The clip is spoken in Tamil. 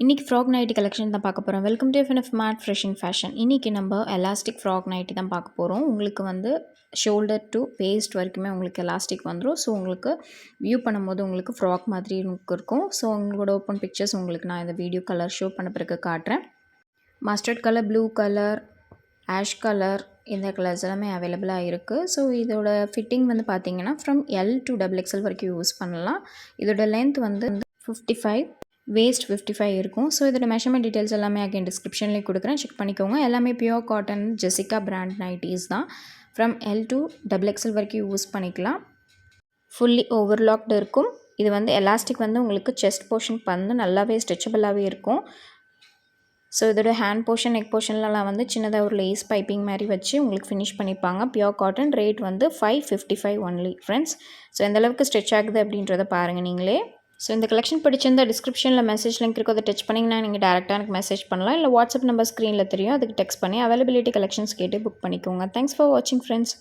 இன்றைக்கி ஃப்ராக் நைட்டி கலெக்ஷன் தான் பார்க்க போகிறோம். Welcome to FNF made fresh and fashion. இன்றைக்கி நம்ம எலாஸ்டிக் ஃப்ராக் நைட்டி தான் பார்க்க போகிறோம். உங்களுக்கு வந்து ஷோல்டர் டு வேஸ்ட் வரைக்குமே உங்களுக்கு எலாஸ்டிக் வந்துடும். ஸோ உங்களுக்கு வியூ பண்ணும்போது உங்களுக்கு ஃப்ராக் மாதிரி இருக்கும். ஸோ உங்களோட ஓப்பன் பிக்சர்ஸ் உங்களுக்கு நான் இந்த வீடியோ கலர் ஷோ பண்ண பிறகு காட்டுறேன். Mustard colour, blue colour, ash colour, இந்த கலர்ஸ் எல்லாமே அவைலபிளாக இருக்குது. ஸோ இதோட ஃபிட்டிங் வந்து பார்த்திங்கன்னா ஃப்ரம் எல் டு XXL வரைக்கும் யூஸ் பண்ணலாம். இதோட லென்த் வந்து 55, வேஸ்ட் 55 இருக்கும். ஸோ இதோட மெஷர்மெண்ட் டீட்டெயில்ஸ் எல்லாமே அகைன் டிஸ்கிரிப்ஷன்லேயே கொடுக்குறேன், செக் பண்ணிக்கோங்க. எல்லாமே pure cotton Jessica brand nighties தான். ஃப்ரம் எல் டு XXL வரைக்கும் யூஸ் பண்ணிக்கலாம். ஃபுல்லி ஓவர்லாக்டு இருக்கும். இது வந்து எலாஸ்டிக் வந்து உங்களுக்கு செஸ்ட் போர்ஷன் வந்து நல்லாவே ஸ்ட்ரெச்சபிளாகவே இருக்கும். ஸோ இதோட ஹேண்ட் போர்ஷன், நெக் போர்ஷன்லலாம் வந்து சின்னதாக ஒரு லேஸ் பைப்பிங் மாதிரி வச்சு உங்களுக்கு ஃபினிஷ் பண்ணிப்பாங்க. Pure cotton. ரேட் வந்து 555 ஒன்லி ஃப்ரெண்ட்ஸ். ஸோ எந்தளவுக்கு ஸ்ட்ரெச் ஆகுது அப்படின்றத பாருங்கள் நீங்களே. ஸோ இந்த கலெக்ஷன் பிடிச்சிருந்தா டிஸ்கிரிப்ஷனில் மெசேஜ் லிங்க் இருக்கும், அதை டச் பண்ணிங்கன்னா நீங்கள் டேரெக்டாக எனக்கு மெசேஜ் பண்ணலாம். இல்லை வாட்ஸ்அப் நம்பர் ஸ்க்ரீனில் தெரியும், அதுக்கு டெக்ஸ்ட் பண்ணி அவைலபிலிட்டி கலெக்ஷன்ஸ் கேட்டு புக் பண்ணிக்கோங்க. தேங்க்ஸ் ஃபார் வாட்சிங் ஃப்ரெண்ட்ஸ்.